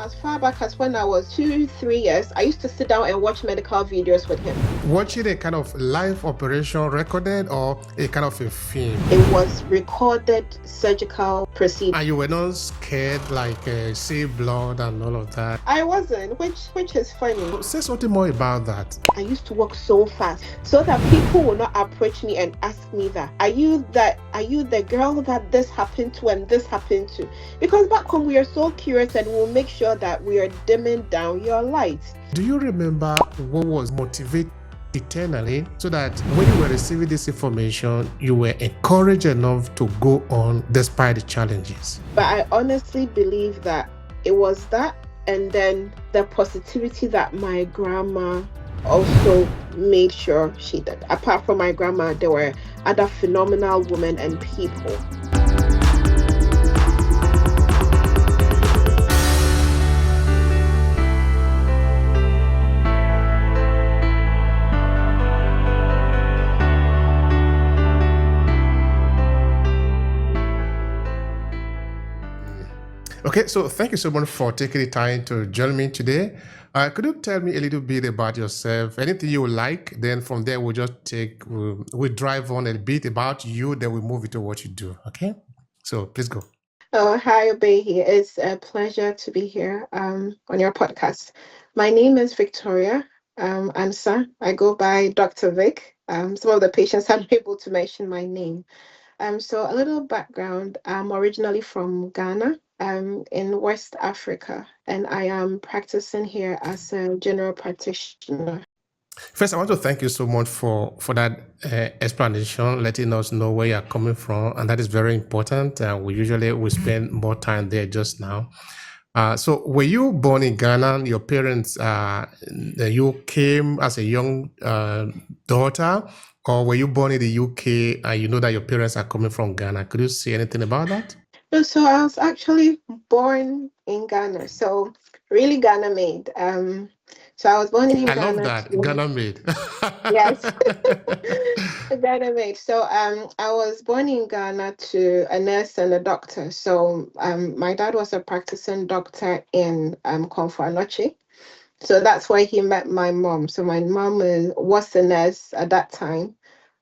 as far back as when I was 3 years, I used to sit down and watch medical videos with him. Watching a kind of live operation recorded or a kind of a film? It was recorded surgical procedure. And you were not scared, like see blood and all of that? I wasn't, which is funny. Say something more about that. I used to walk so fast so that people will not approach me and ask me that, are you the girl that this happened to and this happened to? Because back home we are so curious and we'll make sure that we are dimming down your lights. Do you remember what was motivating eternally so that when you were receiving this information, you were encouraged enough to go on despite the challenges? But I honestly believe that it was that, and then the positivity that my grandma also made sure she did. Apart from my grandma, there were other phenomenal women and people. Okay, so thank you so much for taking the time to join me today. Could you tell me a little bit about yourself? Anything you would like? Then from there, we'll drive on a bit about you, then we move into what you do. Okay, so please go. Oh, hi, Obehi. It's a pleasure to be here on your podcast. My name is Victoria Ansah. I go by Dr. Vic. Some of the patients are able to mention my name. So a little background. I'm originally from Ghana, in West Africa, and I am practicing here as a general practitioner. First, I want to thank you so much for that explanation, letting us know where you're coming from, and that is very important. We spend more time there just now. So were you born in Ghana? Your parents, you came as a young daughter, or were you born in the UK and you know that your parents are coming from Ghana? Could you say anything about that? No, so I was actually born in Ghana, so really Ghana made. So I was born in I love Ghana that. too. Ghana made. Yes, Ghana made. So I was born in Ghana to a nurse and a doctor. So my dad was a practicing doctor in Comfort. So that's where he met my mom. So my mom was a nurse at that time,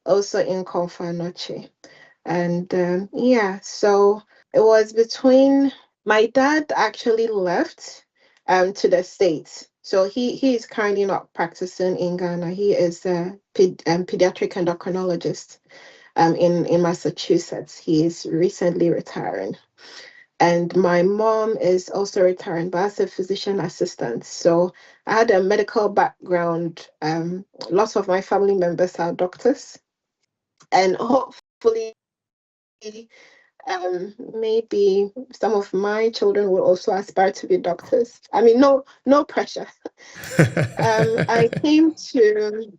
also in Comfort. And yeah, so it was between my dad actually left to the States. So he is currently not practicing in Ghana. He is a pediatric endocrinologist in Massachusetts. He is recently retiring. And my mom is also retiring, but as a physician assistant. So I had a medical background. Lots of my family members are doctors. And hopefully, maybe some of my children will also aspire to be doctors. I mean, no pressure. I came to,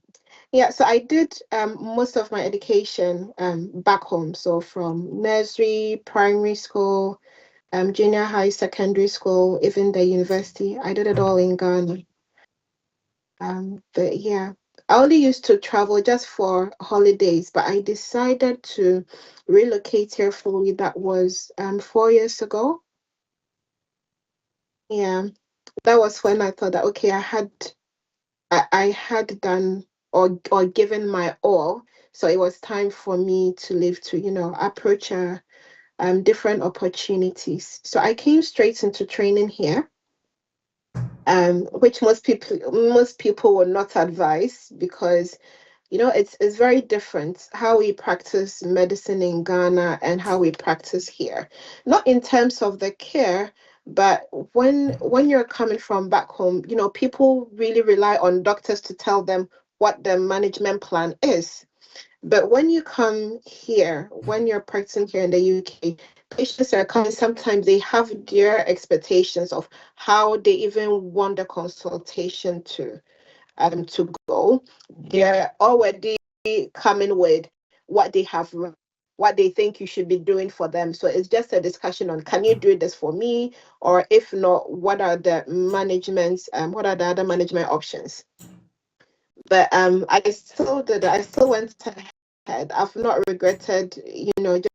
yeah, so I did most of my education back home. So from nursery, primary school, junior high, secondary school, even the university. I did it all in Ghana. But yeah, I only used to travel just for holidays, but I decided to relocate here fully. That was 4 years ago. Yeah, that was when I thought that okay, I had done or given my all, so it was time for me to live to approach different opportunities. So I came straight into training here, which most people would not advise because it's very different how we practice medicine in Ghana and how we practice here. Not in terms of the care, but when you're coming from back home, people really rely on doctors to tell them what the management plan is. But when you come here, when you're practicing here in the UK, patients are coming, sometimes they have their expectations of how they even want the consultation to go. They're already coming with what they have, what they think you should be doing for them. So it's just a discussion on can you do this for me, or if not, what are the other management options? But I still did it. I still went ahead. I've not regretted,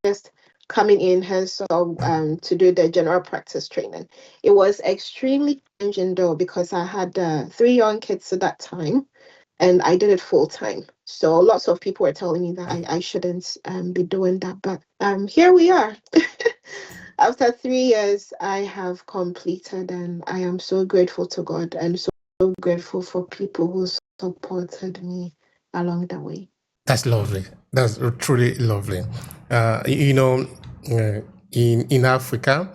just coming in hence to do the general practice training. It was extremely challenging though, because I had 3 young kids at that time, and I did it full time. So lots of people were telling me that I shouldn't be doing that, but here we are. After 3 years, I have completed, and I am so grateful to God, and so grateful for people who supported me along the way. That's lovely. That's truly lovely. You know, in Africa,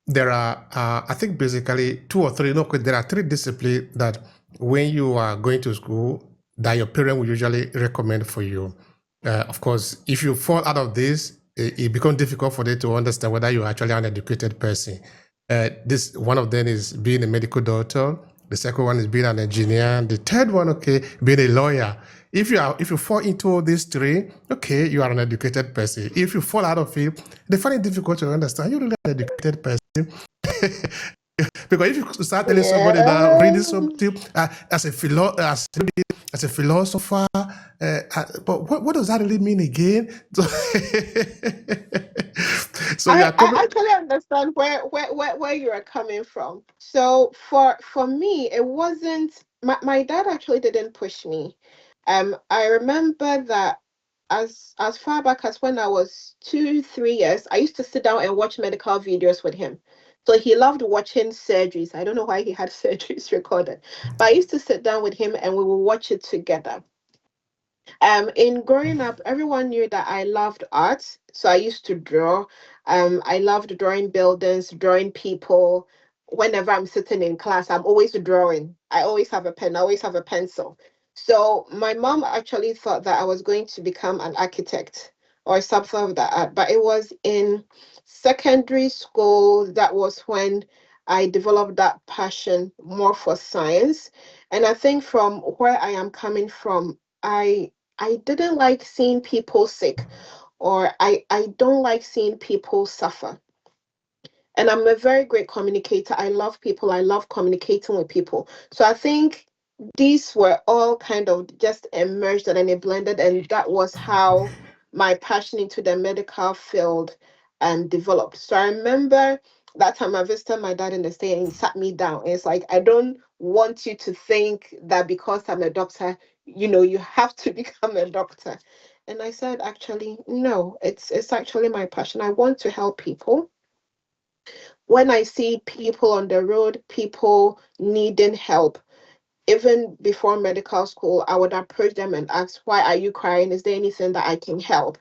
there are, I think, basically 2 or 3. No, there are 3 disciplines that when you are going to school, that your parent will usually recommend for you. Of course, if you fall out of this, it becomes difficult for them to understand whether you're actually an educated person. This one of them is being a medical doctor. The second one is being an engineer. The third one, okay, being a lawyer. If you fall into all these 3, okay, you are an educated person. If you fall out of it, they find it difficult to understand you're really an educated person. Because if you start telling somebody that reading something as a philosopher, but what does that really mean again? So I actually understand where you are coming from. So for me, it wasn't my dad actually didn't push me. I remember that as far back as when I was 2, 3 years, I used to sit down and watch medical videos with him. So he loved watching surgeries. I don't know why he had surgeries recorded, but I used to sit down with him and we would watch it together. In growing up, everyone knew that I loved art, so I used to draw. I loved drawing buildings, drawing people. Whenever I'm sitting in class, I'm always drawing. I always have a pen, I always have a pencil. So my mom actually thought that I was going to become an architect or something of that, but it was in secondary school that was when I developed that passion more for science. And I think from where I am coming from, I didn't like seeing people sick, or I don't like seeing people suffer. And I'm a very great communicator. I love people. I love communicating with people. So I think these were all kind of just emerged and then it blended, and that was how my passion into the medical field developed. So I remember that time I visited my dad in the state and he sat me down. And it's like, I don't want you to think that because I'm a doctor, you have to become a doctor. And I said, actually, no, it's actually my passion. I want to help people. When I see people on the road, people needing help, even before medical school, I would approach them and ask, why are you crying? Is there anything that I can help?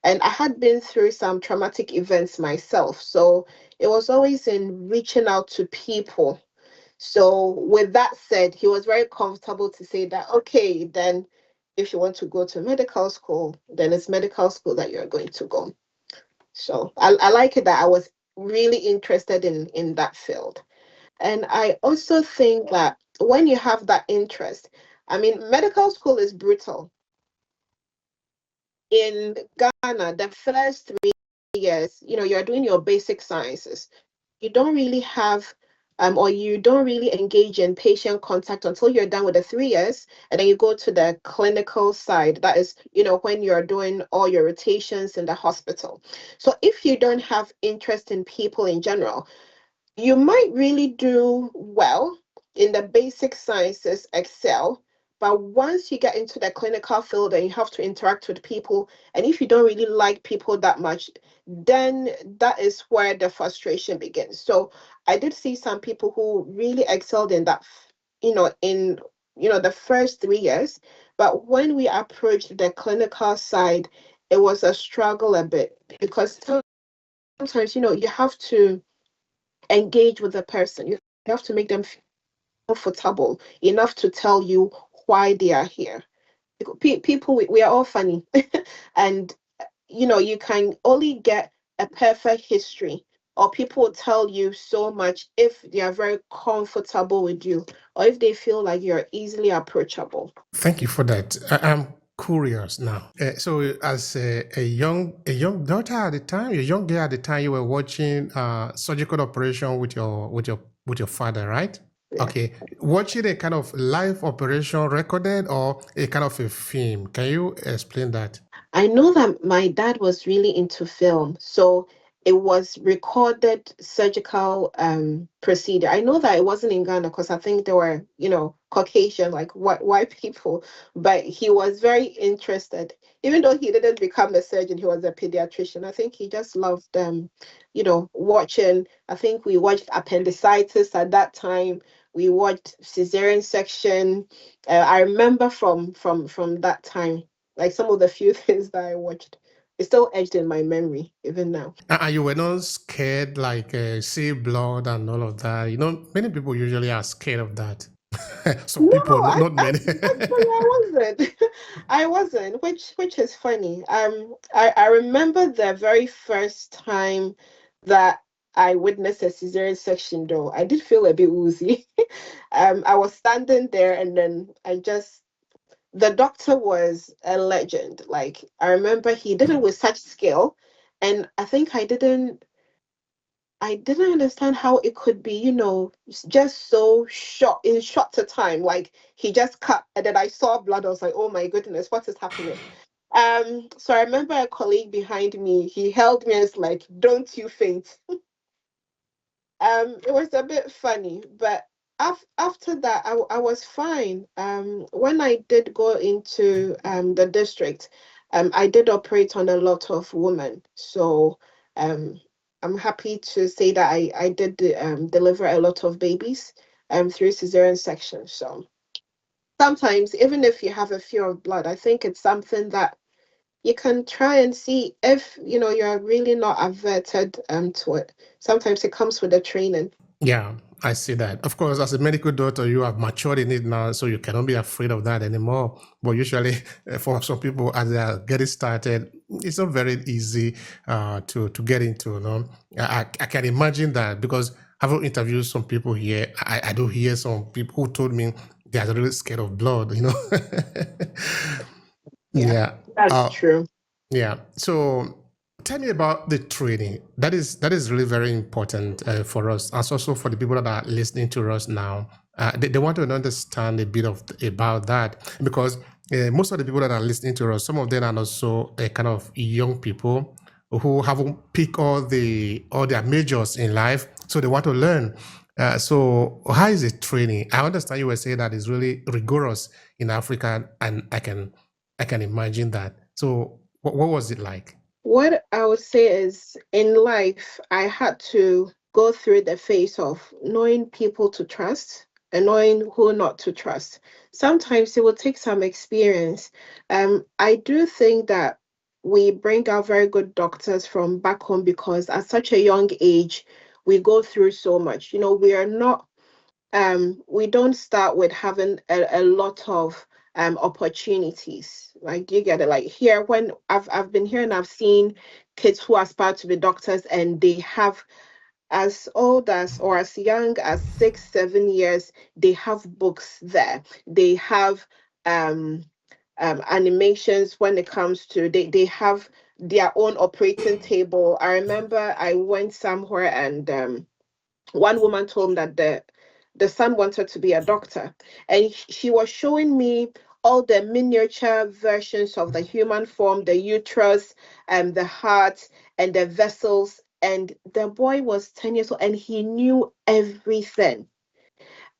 And I had been through some traumatic events myself. So it was always in reaching out to people. So with that said, he was very comfortable to say that, okay, then if you want to go to medical school, then it's medical school that you're going to go. So I like it that I was really interested in that field. And I also think that when you have that interest, I mean, medical school is brutal. In Ghana, the first 3 years, you're doing your basic sciences. You don't really have or you don't really engage in patient contact until you're done with the 3 years, and then you go to the clinical side. That is, when you're doing all your rotations in the hospital. So if you don't have interest in people in general, you might really do well in the basic sciences, excel. But once you get into the clinical field and you have to interact with people, and if you don't really like people that much, then that is where the frustration begins. So I did see some people who really excelled in that, in the first 3 years. But when we approached the clinical side, it was a struggle a bit, because sometimes, you have to engage with the person. You have to make them feel comfortable enough to tell you why they are here. People, we are all funny. And, you can only get a perfect history, or people will tell you so much if they are very comfortable with you, or if they feel like you're easily approachable. Thank you for that. I'm curious now. So, as a young daughter at the time, a young girl at the time, you were watching surgical operation with your father, right? Yeah. Okay, watching a kind of live operation recorded or a kind of a film. Can you explain that? I know that my dad was really into film, so it was recorded surgical procedure. I know that it wasn't in Ghana because I think there were, Caucasian, like white people, but he was very interested. Even though he didn't become a surgeon, he was a pediatrician. I think he just loved watching. I think we watched appendicitis at that time. We watched cesarean section. I remember from that time, like some of the few things that I watched, it's still etched in my memory even now. And you were not scared, like see blood and all of that. You know, many people usually are scared of that. Some No, people, not, I, not I many. actually I wasn't. I wasn't, which is funny. I remember the very first time that I witnessed a cesarean section though. I did feel a bit woozy. I was standing there and then the doctor was a legend. Like I remember he did it with such skill, and I think I didn't understand how it could be, just so short in short a time. Like he just cut, and then I saw blood. I was like, oh my goodness, what is happening? So I remember a colleague behind me. He held me and was like, "Don't you faint." It was a bit funny, but after that, I was fine. When I did go into the district, I did operate on a lot of women, so um I'm happy to say that I did deliver a lot of babies through cesarean section. So sometimes, even if you have a fear of blood, I think it's something that you can try and see if you're really not averted to it. Sometimes it comes with the training. Yeah, I see that. Of course, as a medical doctor, you have matured in it now, so you cannot be afraid of that anymore. But usually, for some people, as they are getting started, it's not very easy to get into. You know? I can imagine that because having interviewed some people here, I do hear some people who told me they are really scared of blood. You know. Yeah, Yeah. that's Uh, true. yeah. So tell me about the training. That is really very important for us, and also for the people that are listening to us now. They want to understand a bit of about that because most of the people that are listening to us, some of them are also kind of young people who haven't picked all their majors in life, so they want to learn. So how is it training? I understand you were saying that it's really rigorous in Africa, and I can imagine that. So what was it like? What I would say is in life, I had to go through the phase of knowing people to trust and knowing who not to trust. Sometimes it will take some experience. I do think that we bring out very good doctors from back home because at such a young age, we go through so much. We are not we don't start with having a lot of opportunities. Like you get it. Like here, when I've been here and I've seen kids who aspire to be doctors and they have as old as or as young as 6 7 years, they have books there. They have animations when it comes to they have their own operating table. I remember I went somewhere and one woman told me that the son wanted to be a doctor, and she was showing me all the miniature versions of the human form, the uterus and the heart and the vessels. And the boy was 10 years old and he knew everything.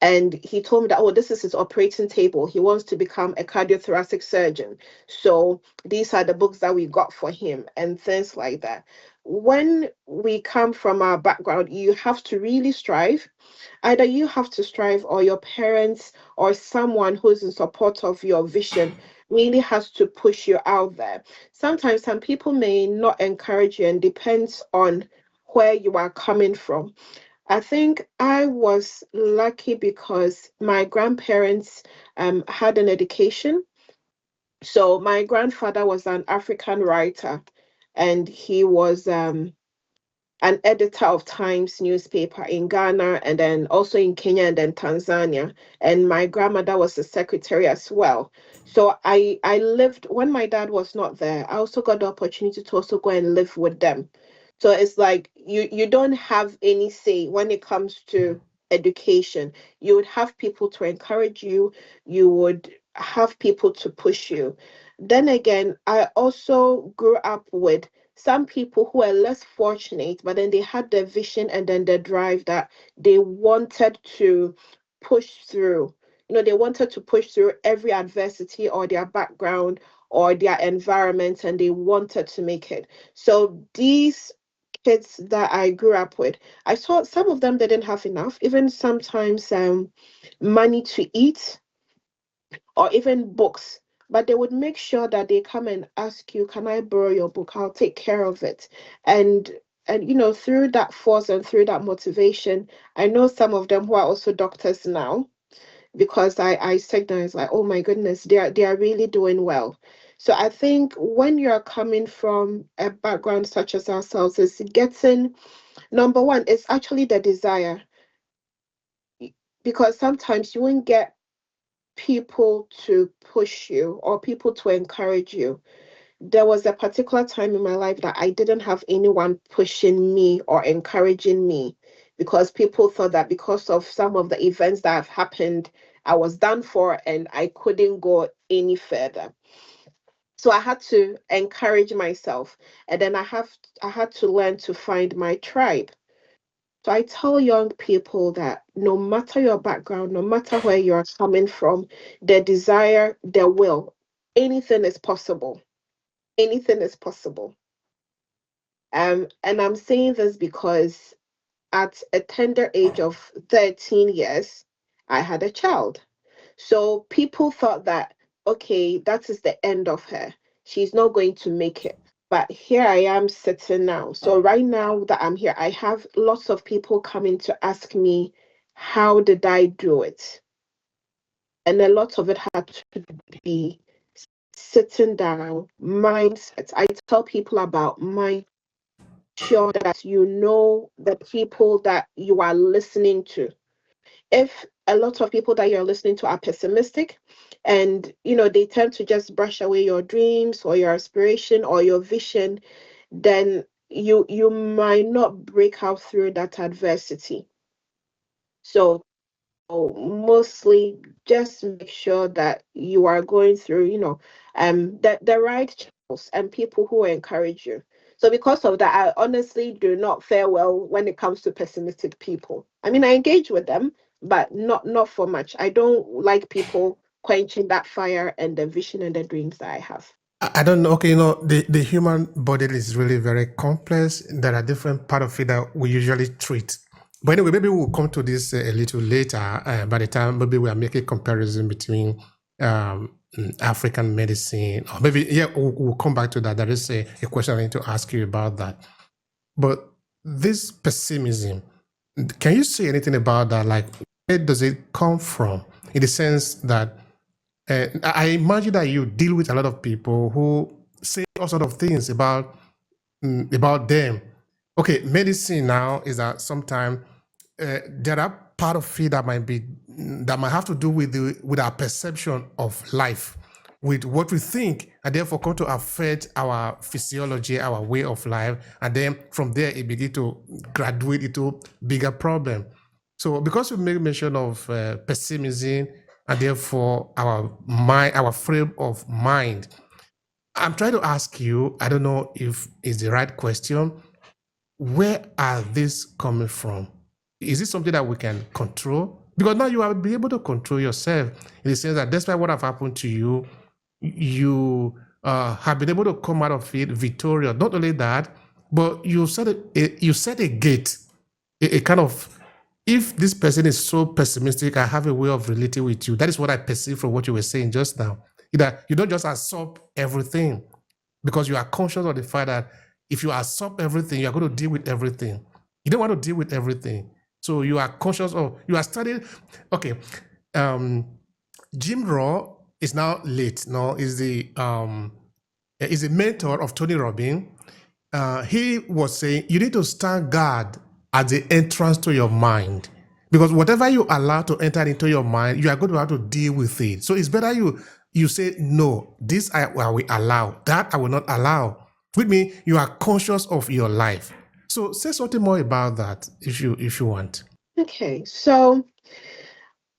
And he told me that, oh, this is his operating table. He wants to become a cardiothoracic surgeon. So these are the books that we got for him and things like that. When we come from our background, you have to really strive. Either you have to strive, or your parents or someone who's in support of your vision really has to push you out there. Sometimes some people may not encourage you, and depends on where you are coming from. I think I was lucky because my grandparents had an education. So my grandfather was an African writer, and he was an editor of Times newspaper in Ghana and then also in Kenya and then Tanzania. And my grandmother was a secretary as well. So I lived when my dad was not there. I also got the opportunity to also go and live with them. So it's like you don't have any say when it comes to education. You would have people to encourage you. You would have people to push you. Then again, I also grew up with some people who were less fortunate, but then they had the vision and then the drive that they wanted to push through. They wanted to push through every adversity or their background or their environment, and they wanted to make it. So these kids that I grew up with, I saw some of them didn't have enough, even sometimes money to eat or even books. But they would make sure that they come and ask you, can I borrow your book? I'll take care of it. And through that force and through that motivation, I know some of them who are also doctors now, because I said them, it's like, oh my goodness, they are really doing well. So I think when you're coming from a background such as ourselves, is getting, number one, it's actually the desire, because sometimes you won't get people to push you or people to encourage you. There was a particular time in my life that I didn't have anyone pushing me or encouraging me, because people thought that because of some of the events that have happened, I was done for and I couldn't go any further. So I had to encourage myself, and then I had to learn to find my tribe. So I tell young people that no matter your background, no matter where you're coming from, the desire, the will, anything is possible. Anything is possible. And I'm saying this because at a tender age of 13 years, I had a child. So people thought that, okay, that is the end of her. She's not going to make it. But here I am sitting now. So right now that I'm here, I have lots of people coming to ask me, how did I do it? And a lot of it had to be sitting down, mindset. I tell people about mind, sure that you know the people that you are listening to. If a lot of people that you're listening to are pessimistic, and they tend to just brush away your dreams or your aspiration or your vision, then you might not break out through that adversity. So mostly just make sure that you are going through the right channels and people who encourage you. So because of that, I honestly do not fare well when it comes to pessimistic people. I mean, I engage with them, but not for much. I don't like people quenching that fire and the vision and the dreams that I have. I don't know. Okay, the human body is really very complex. There are different part of it that we usually treat. But anyway, maybe we'll come to this a little later. By the time maybe we are making comparison between African medicine, or maybe we'll come back to that. There is a question I need to ask you about that. But this pessimism, can you say anything about that? Like, where does it come from? In the sense that I imagine that you deal with a lot of people who say all sort of things about them. Okay, medicine now is that sometimes there are part of it that might have to do with our perception of life, with what we think, and therefore come to affect our physiology, our way of life, and then from there it begin to graduate into bigger problem. So because we make mention of pessimism and therefore our mind, our frame of mind, I'm trying to ask you, I don't know if it's the right question, where are these coming from? Is it something that we can control? Because now you will be able to control yourself in the sense that despite what have happened to you, you have been able to come out of it victorious. Not only that, but you set a gate, a kind of, if this person is so pessimistic, I have a way of relating with you. That is what I perceive from what you were saying just now. That you don't just absorb everything, because you are conscious of the fact that if you absorb everything, you are going to deal with everything. You don't want to deal with everything. So you are conscious of, you are studying. Okay. Jim Rohn is now late. No, is a mentor of Tony Robbins. He was saying you need to stand guard at the entrance to your mind, because whatever you allow to enter into your mind, you are going to have to deal with it. So it's better you say, no, this I will allow, that I will not allow. With me, you are conscious of your life. So say something more about that if you want. Okay, so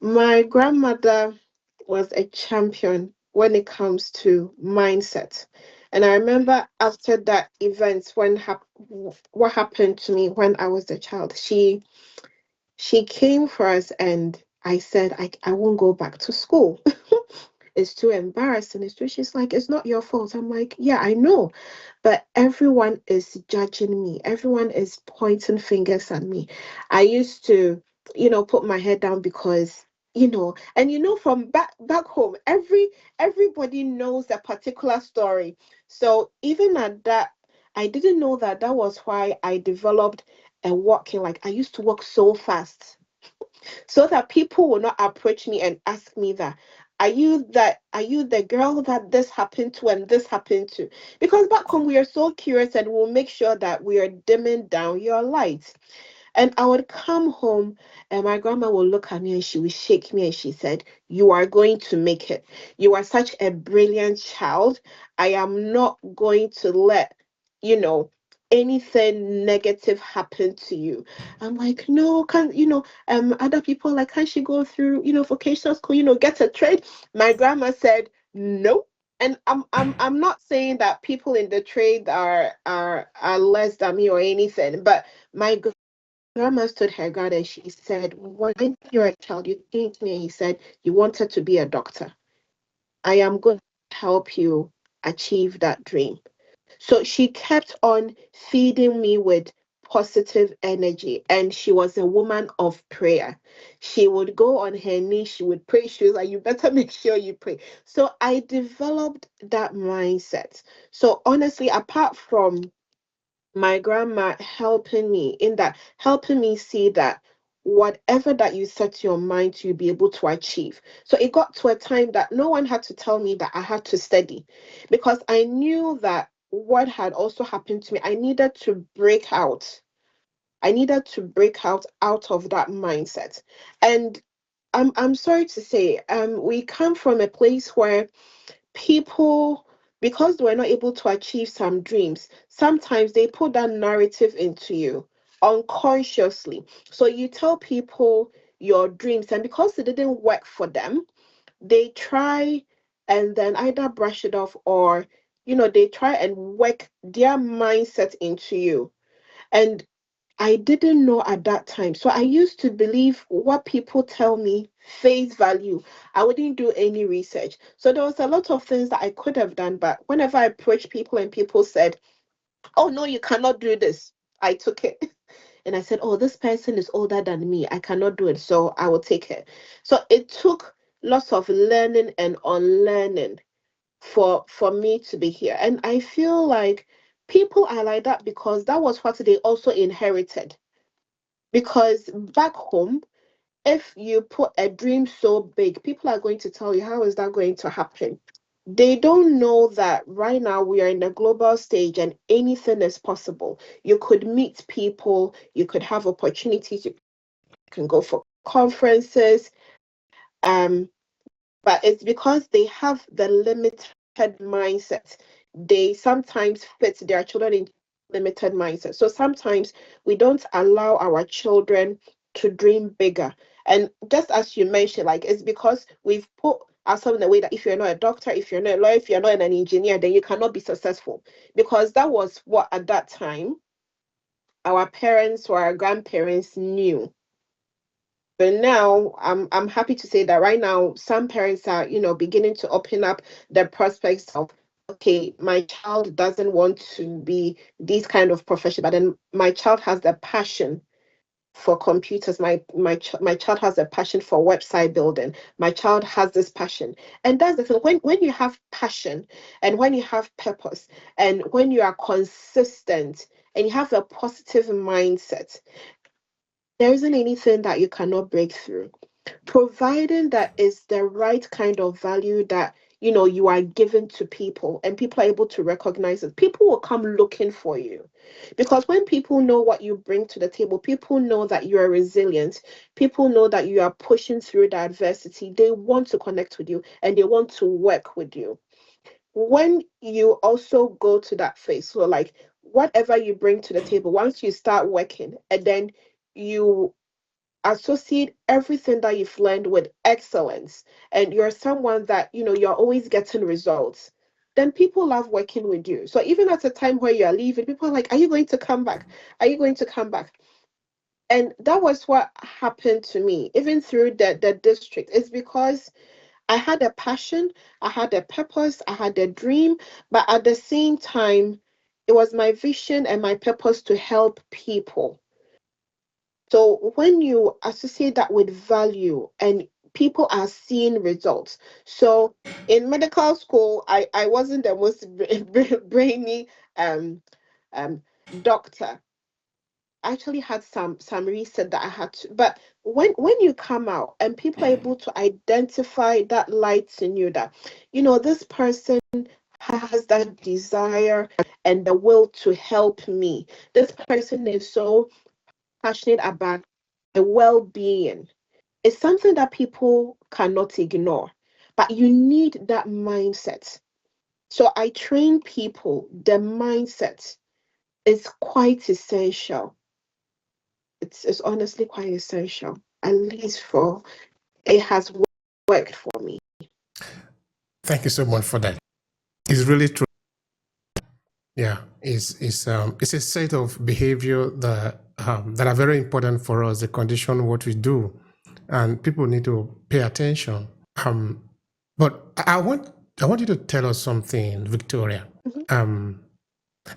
my grandmother was a champion when it comes to mindset. And I remember after that event, what happened to me when I was a child, she came for us, and I said, I won't go back to school. It's too embarrassing. She's like, it's not your fault. I'm like, yeah, I know. But everyone is judging me. Everyone is pointing fingers at me. I used to, put my head down because, and from back home, everybody knows a particular story. So even at that, I didn't know that was why I developed a walking. Like I used to walk so fast so that people will not approach me and ask me that, are you the girl that this happened to and this happened to? Because back home we are so curious, and we'll make sure that we are dimming down your lights. And I would come home, and my grandma will look at me and she would shake me and she said, you are going to make it. You are such a brilliant child. I am not going to let, you know, anything negative happen to you. I'm like, no, other people like, can she go through, vocational school, get a trade? My grandma said, no. And I'm not saying that people in the trade are less than me or anything, but my grandma stood her ground and she said, when you're a child, you came to me and you said you wanted to be a doctor. I am going to help you achieve that dream. So she kept on feeding me with positive energy, and she was a woman of prayer. She would go on her knees, she would pray. She was like, you better make sure you pray. So I developed that mindset. So honestly, apart from my grandma helping me see that whatever that you set your mind to, be able to achieve. So it got to a time that no one had to tell me that I had to study, because I knew that what had also happened to me, I needed to break out of that mindset. And I'm sorry to say, we come from a place where people, because they were not able to achieve some dreams, sometimes they put that narrative into you unconsciously. So you tell people your dreams, and because it didn't work for them, they try and then either brush it off, or they try and work their mindset into you. And I didn't know at that time. So I used to believe what people tell me face value. I wouldn't do any research. So there was a lot of things that I could have done, but whenever I approached people and people said, oh no, you cannot do this, I took it. And I said, oh, this person is older than me, I cannot do it, so I will take it. So it took lots of learning and unlearning for me to be here. And I feel like people are like that because that was what they also inherited. Because back home, if you put a dream so big, people are going to tell you, how is that going to happen? They don't know that right now we are in the global stage and anything is possible. You could meet people, you could have opportunities, you can go for conferences. But it's because they have the limited mindset. They sometimes fit their children in limited mindset. So sometimes we don't allow our children to dream bigger. And just as you mentioned, like it's because we've put ourselves in a way that if you're not a doctor, if you're not a lawyer, if you're not an engineer, then you cannot be successful. Because that was what at that time our parents or our grandparents knew. But now I'm happy to say that right now some parents are, beginning to open up the prospects of, okay, my child doesn't want to be these kind of profession, but then my child has the passion for computers. My child has a passion for website building. My child has this passion. And that's the thing. When you have passion and when you have purpose and when you are consistent and you have a positive mindset, there isn't anything that you cannot break through, providing that is the right kind of value that you are given to people, and people are able to recognize it. People will come looking for you, because when people know what you bring to the table, people know that you are resilient, people know that you are pushing through the adversity, they want to connect with you and they want to work with you. When you also go to that phase, so like whatever you bring to the table, once you start working and then you associate everything that you've learned with excellence, and you're someone that, you're always getting results, then people love working with you. So even at a time where you're leaving, people are like, are you going to come back? Are you going to come back? And that was what happened to me, even through the district. It's because I had a passion, I had a purpose, I had a dream, but at the same time, it was my vision and my purpose to help people. So when you associate that with value and people are seeing results. So in medical school, I wasn't the most brainy um, um, doctor. I actually had some research that I had to, but when you come out and people are able to identify that light in you, that this person has that desire and the will to help me. This person is so passionate about the well-being. It's something that people cannot ignore, but you need that mindset. So I train people. The mindset is quite essential. It's honestly quite essential, at least for it has worked for me. Thank you so much for that. It's really true. Yeah, it's a set of behavior that are very important for us. The condition what we do, and people need to pay attention. But I want you to tell us something, Victoria. Mhm.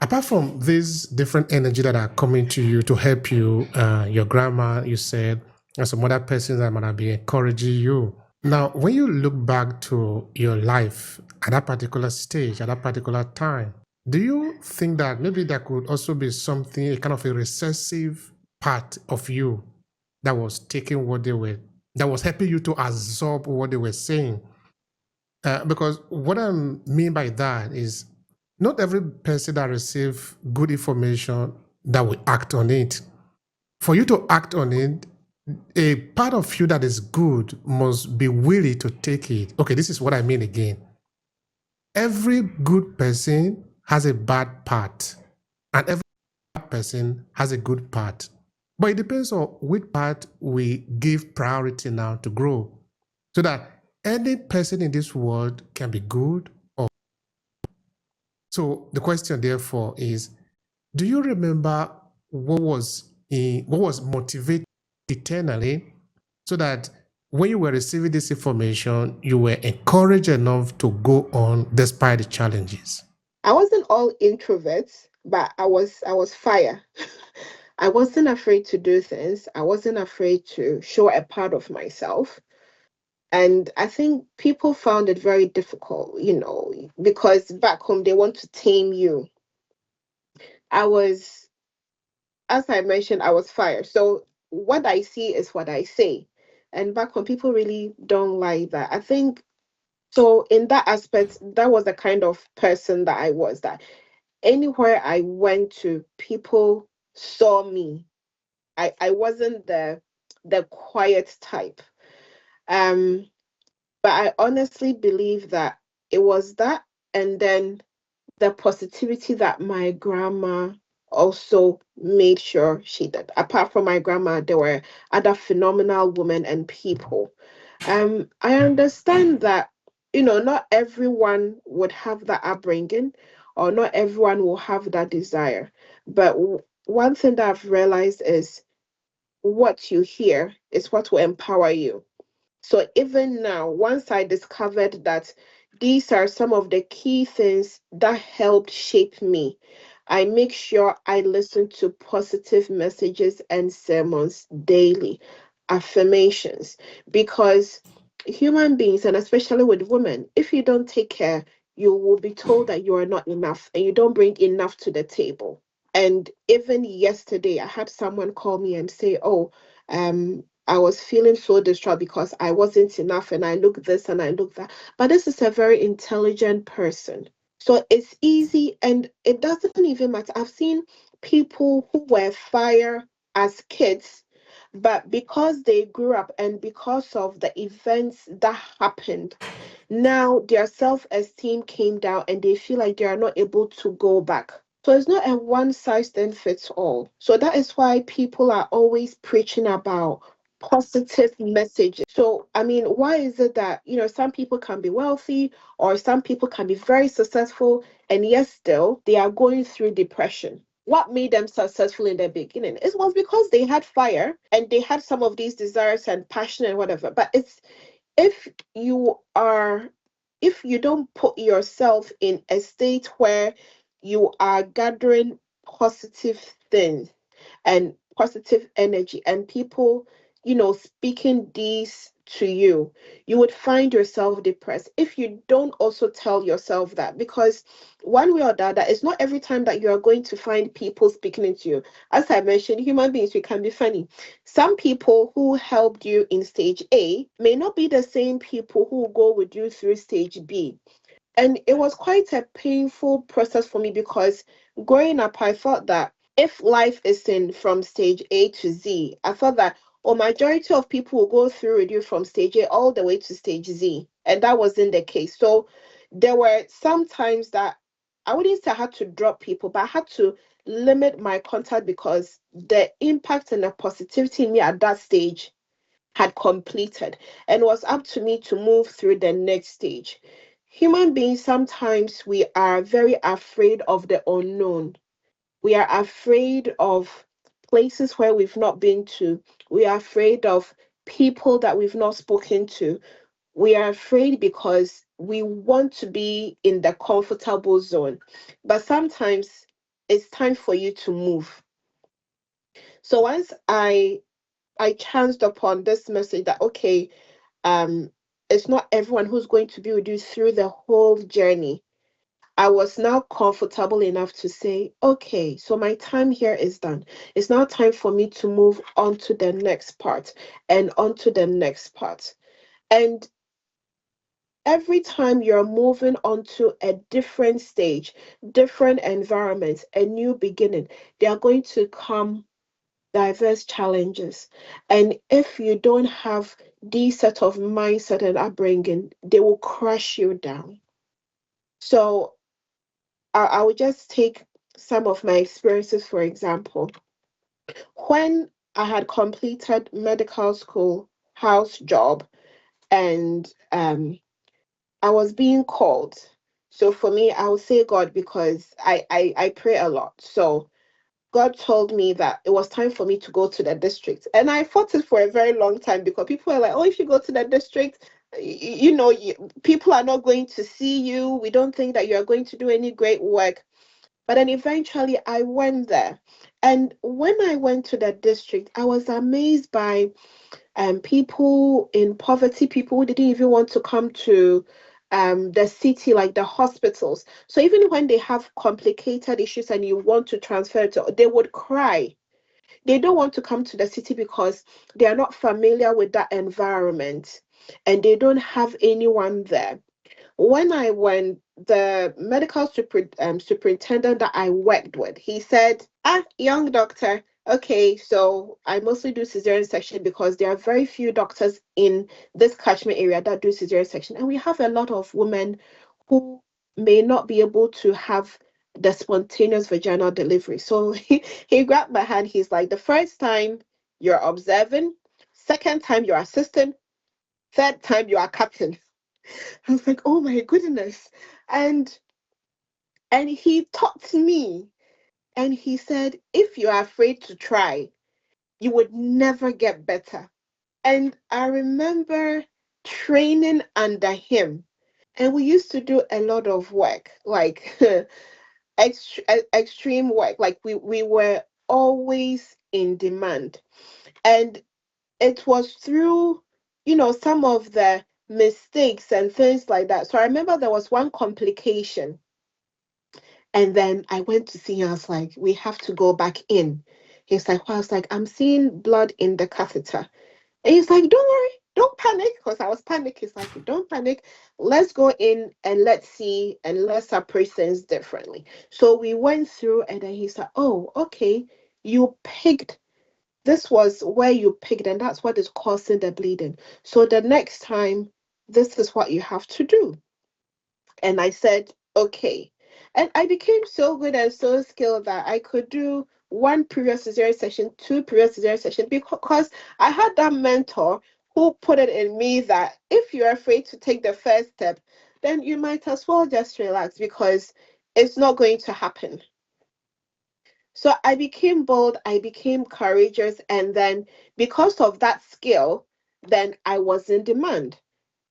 Apart from these different energy that are coming to you to help you, your grandma, you said, and some other persons that might be encouraging you. Now, when you look back to your life at that particular stage, at that particular time, do you think that maybe there could also be something, a kind of a recessive part of you that was taking what they were, that was helping you to absorb what they were saying? Because what I mean by that is not every person that receives good information that will act on it. For you to act on it, a part of you that is good must be willing to take it. Okay, this is what I mean again. Every good person has a bad part, and every bad person has a good part. But it depends on which part we give priority now to grow. So that any person in this world can be good or. So the question therefore is, do you remember what was motivated eternally, so that when you were receiving this information, you were encouraged enough to go on despite the challenges? I wasn't all introverts, but I was fire. I wasn't afraid to do things. I wasn't afraid to show a part of myself. And I think people found it very difficult, because back home they want to tame you. I was, as I mentioned, I was fire. So what I see is what I say. And back home, people really don't like that. I think so. In that aspect, that was the kind of person that I was. That anywhere I went to, people saw me. I wasn't the quiet type. Um, but I honestly believe that it was that, and then the positivity that my grandma also made sure she did. Apart from my grandma, there were other phenomenal women and people. I understand that, not everyone would have that upbringing, or not everyone will have that desire. But one thing that I've realized is what you hear is what will empower you. So even now, once I discovered that these are some of the key things that helped shape me, I make sure I listen to positive messages and sermons daily, affirmations, because human beings, and especially with women, if you don't take care, you will be told that you are not enough and you don't bring enough to the table. And even yesterday, I had someone call me and say, "Oh, I was feeling so distraught because I wasn't enough and I look this and I look that." But this is a very intelligent person. So it's easy and it doesn't even matter. I've seen people who were fire as kids, but because they grew up and because of the events that happened, now their self-esteem came down and they feel like they are not able to go back. So it's not a one size then fits all. So that is why people are always preaching about positive messages. So, I mean, why is it that, some people can be wealthy or some people can be very successful, and yes, still they are going through depression? What made them successful in the beginning? It was because they had fire and they had some of these desires and passion and whatever. But it's if you are if you don't put yourself in a state where you are gathering positive things and positive energy and people, speaking these to you, you would find yourself depressed if you don't also tell yourself that. Because one way or the other, it's not every time that you are going to find people speaking into you. As I mentioned, human beings, we can be funny. Some people who helped you in stage A may not be the same people who will go with you through stage B. And it was quite a painful process for me because growing up, I thought that if life is in from stage A to Z, I thought that majority of people will go through with you from stage A all the way to stage Z. And that wasn't the case. So there were some times that I wouldn't say I had to drop people, but I had to limit my contact because the impact and the positivity in me at that stage had completed, and it was up to me to move through the next stage. Human beings, sometimes we are very afraid of the unknown. We are afraid of places where we've not been to. We are afraid of people that we've not spoken to. We are afraid because we want to be in the comfortable zone. But sometimes it's time for you to move. So once I chanced upon this message that okay, um it's not everyone who's going to be with you through the whole journey. I was now comfortable enough to say, okay, so my time here is done. It's now time for me to move on to the next part and on to the next part. And every time you're moving on to a different stage, different environment, a new beginning, they are going to come diverse challenges. And if you don't have these set of mindset and upbringing, they will crush you down. So I would just take some of my experiences, for example. When I had completed medical school, house job, and I was being called. So for me, I would say God because I pray a lot. So God told me that it was time for me to go to the district. And I fought it for a very long time because people are like, oh, if you go to the district, people are not going to see you. We don't think that you are going to do any great work. But then eventually I went there. And when I went to the district, I was amazed by people in poverty, people who didn't even want to come to the city, like the hospitals. So even when they have complicated issues and you want to transfer to, they would cry. They don't want to come to the city because they are not familiar with that environment and they don't have anyone there. When I went, the superintendent that I worked with, he said, young doctor, okay, so I mostly do cesarean section because there are very few doctors in this catchment area that do cesarean section. And we have a lot of women who may not be able to have the spontaneous vaginal delivery. So he grabbed my hand. He's like, the first time you're observing, second time you're assistant, third time you are captain. I was like, oh my goodness. And he taught me and he said, if you are afraid to try, you would never get better. And I remember training under him. And we used to do a lot of work, like extreme work. Like we were always in demand. And it was through, some of the mistakes and things like that. So I remember there was one complication. And then I went to see him. I was like, we have to go back in. He's like, well, I was like, I'm seeing blood in the catheter. And he's like, don't worry, don't panic. Because I was panicking. He's like, don't panic. Let's go in and let's see and let's approach things differently. So we went through and then he said, oh, okay, you picked this was where you picked, and that's what is causing the bleeding. So the next time, this is what you have to do. And I said, okay. And I became so good and so skilled that I could do one previous cesarean session, two previous cesarean session, because I had that mentor who put it in me that if you're afraid to take the first step, then you might as well just relax because it's not going to happen. So I became bold, I became courageous, and then because of that skill, then I was in demand.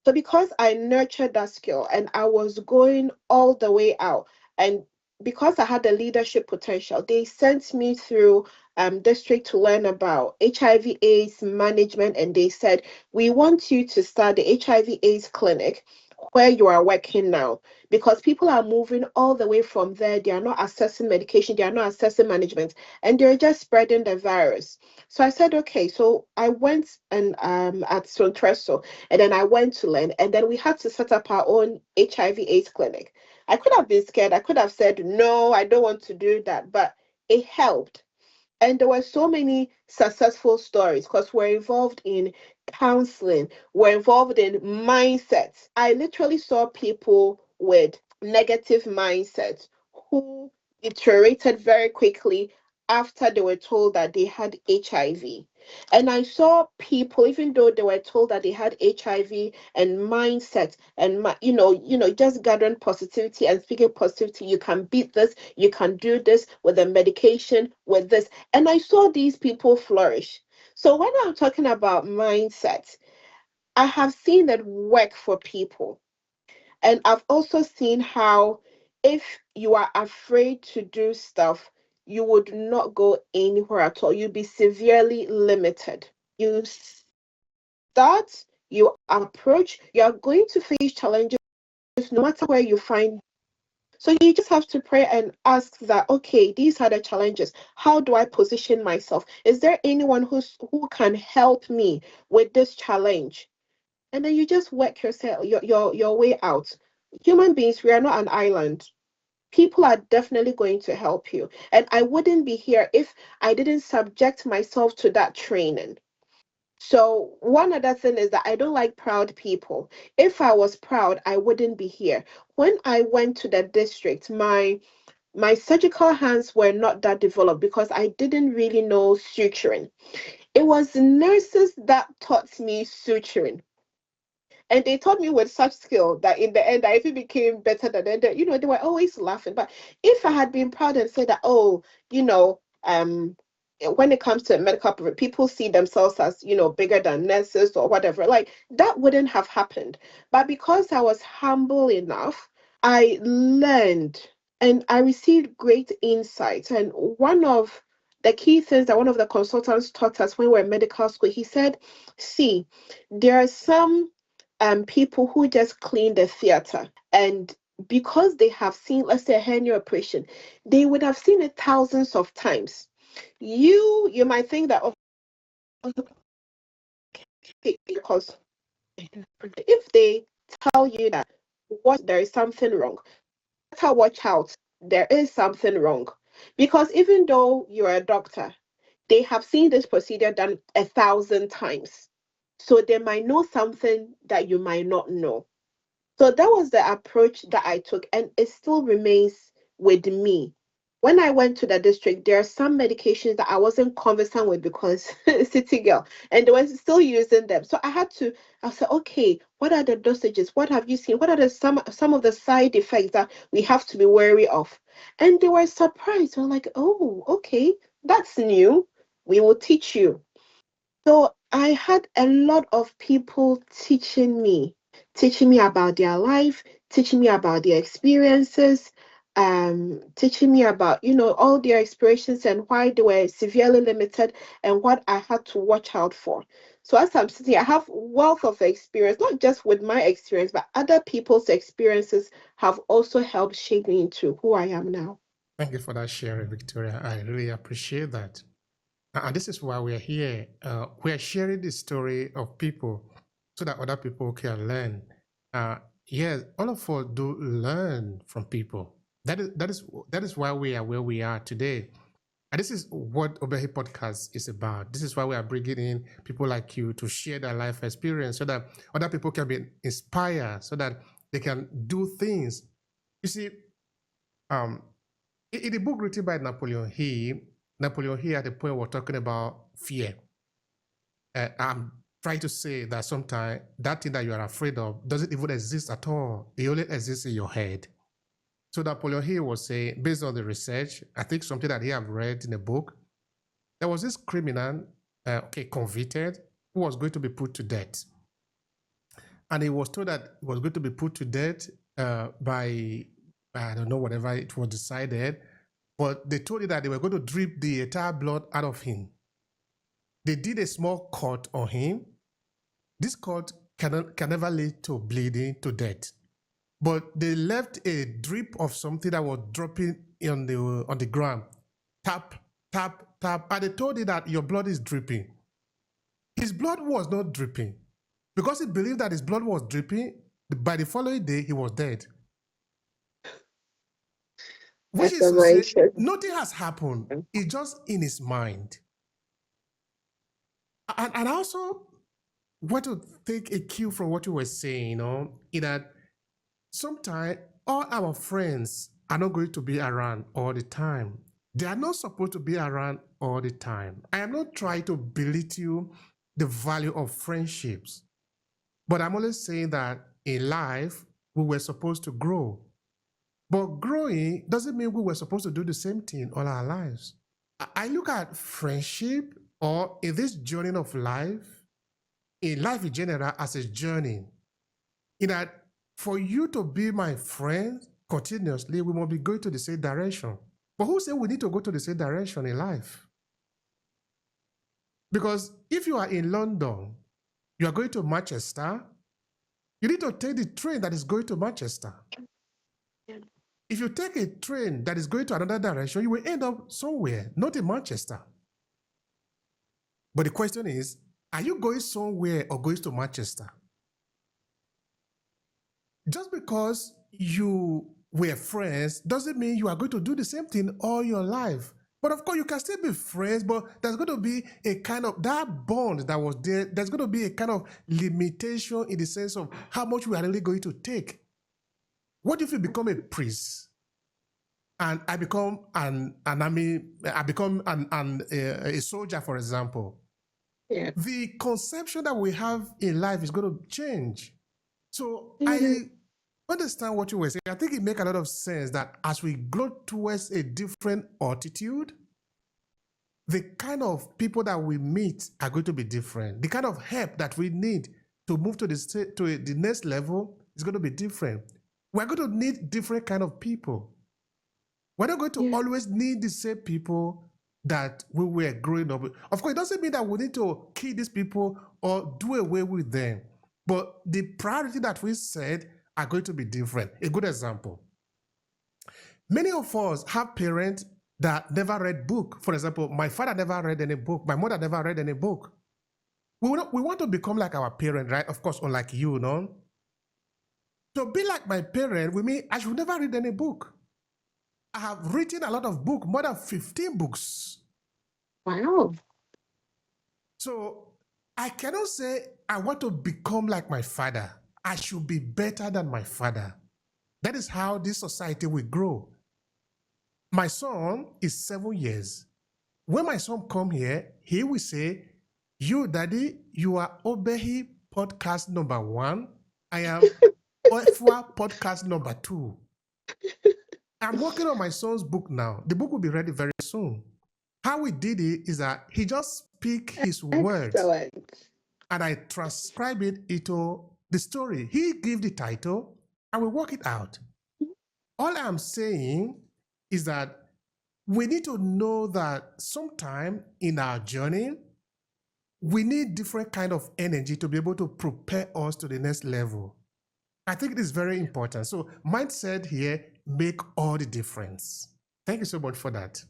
So because I nurtured that skill and I was going all the way out, and because I had the leadership potential, they sent me through district to learn about HIV/AIDS management, and they said we want you to start the HIV/AIDS clinic where you are working now, because people are moving all the way from there. They are not accessing medication, they are not accessing management, and they're just spreading the virus. So I said, okay. So I went and at Sontreso, and then I went to learn, and then we had to set up our own HIV/AIDS clinic. I could have been scared. I could have said, no, I don't want to do that, but it helped. And there were so many successful stories because we're involved in counseling, we're involved in mindsets. I literally saw people with negative mindsets who deteriorated very quickly after they were told that they had HIV. And I saw people, even though they were told that they had HIV and mindset and just gathering positivity and speaking positivity. You can beat this, you can do this with the medication, with this. And I saw these people flourish. So when I'm talking about mindset, I have seen that work for people. And I've also seen how if you are afraid to do stuff, you would not go anywhere at all. You'd be severely limited. You start, you approach, you are going to face challenges no matter where you find. So you just have to pray and ask that, okay, these are the challenges. How do I position myself? Is there anyone who can help me with this challenge? And then you just work yourself your way out. Human beings, we are not an island. People are definitely going to help you. And I wouldn't be here if I didn't subject myself to that training. So one other thing is that I don't like proud people. If I was proud, I wouldn't be here. When I went to the district, my surgical hands were not that developed because I didn't really know suturing. It was nurses that taught me suturing. And they taught me with such skill that in the end I even became better than them. They were always laughing. But if I had been proud and said that, oh, when it comes to medical people see themselves as, bigger than nurses or whatever, like that wouldn't have happened. But because I was humble enough, I learned and I received great insights. And one of the key things that one of the consultants taught us when we were in medical school, he said, see, there are some people who just clean the theater, and because they have seen, let's say, a hernia operation, they would have seen it thousands of times. You might think that, because if they tell you that there is something wrong, better watch out. There is something wrong, because even though you're a doctor, they have seen this procedure done 1,000 times, so they might know something that you might not know. So that was the approach that I took, and it still remains with me. When I went to the district, there are some medications that I wasn't conversant with because city girl, and they were still using them. So I said, okay, what are the dosages? What have you seen? What are some of the side effects that we have to be wary of? And they were surprised. They were like, oh, okay, that's new. We will teach you. So I had a lot of people teaching me about their life, teaching me about their experiences, teaching me about, all their experiences and why they were severely limited and what I had to watch out for. So as I'm sitting, I have wealth of experience, not just with my experience, but other people's experiences have also helped shape me into who I am now. Thank you for that sharing, Victoria. I really appreciate that. And this is why we're here. We're sharing the story of people so that other people can learn. Yes, all of us do learn from people. That is why we are where we are today. And this is what Obehi Podcast is about. This is why we are bringing in people like you to share their life experience so that other people can be inspired, so that they can do things. You see, in the book written by Napoleon Hill, Napoleon Hill at a point was talking about fear. I'm trying to say that sometimes that thing that you are afraid of doesn't even exist at all. It only exists in your head. So Napoleon Hill was saying, based on the research, I think something that he have read in a book, there was this criminal, convicted, who was going to be put to death. And he was told that he was going to be put to death by, I don't know, whatever it was decided, but they told him that they were going to drip the entire blood out of him. They did a small cut on him. This cut can never lead to bleeding to death. But they left a drip of something that was dropping on the ground. Tap, tap, tap. And they told him that your blood is dripping. His blood was not dripping. Because he believed that his blood was dripping, by the following day, he was dead. Which is to say, nothing has happened. It's just in his mind. And I also want to take a cue from what you were saying, in that sometimes all our friends are not going to be around all the time. They are not supposed to be around all the time. I am not trying to belittle the value of friendships, but I'm only saying that in life, we were supposed to grow. But growing doesn't mean we were supposed to do the same thing all our lives. I look at friendship, or in this journey of life, in life in general, as a journey, in that for you to be my friend continuously, we must be going to the same direction. But who said we need to go to the same direction in life? Because if you are in London, you are going to Manchester, you need to take the train that is going to Manchester. Yeah. If you take a train that is going to another direction, you will end up somewhere, not in Manchester. But the question is, are you going somewhere or going to Manchester? Just because you were friends doesn't mean you are going to do the same thing all your life. But of course, you can still be friends, but there's going to be a kind of, that bond that was there, there's going to be a kind of limitation in the sense of how much we are really going to take. What if you become a priest and I become an army, I become a soldier, for example? Yeah. The conception that we have in life is going to change. So I understand what you were saying. I think it makes a lot of sense that as we grow towards a different altitude, the kind of people that we meet are going to be different. The kind of help that we need to move to the next level is going to be different. We're going to need different kind of people. We're not going to always need the same people that we were growing up with. Of course, it doesn't mean that we need to kill these people or do away with them. But the priority that we said are going to be different. A good example. Many of us have parents that never read book. For example, my father never read any book. My mother never read any book. We want to become like our parent, right? Of course, unlike you, no? To be like my parent, we mean I should never read any book. I have written a lot of books, more than 15 books. Wow. So I cannot say I want to become like my father. I should be better than my father. That is how this society will grow. My son is 7 years. When my son come here, he will say, you, daddy, you are Obehi Podcast number 1. I am Oefua Podcast number 2. I'm working on my son's book now. The book will be ready very soon. How we did it is that he just speak his words and I transcribe it into the story. He give the title and we work it out. All I'm saying is that we need to know that sometime in our journey, we need different kind of energy to be able to prepare us to the next level. I think it is very important. So mindset here make all the difference. Thank you so much for that.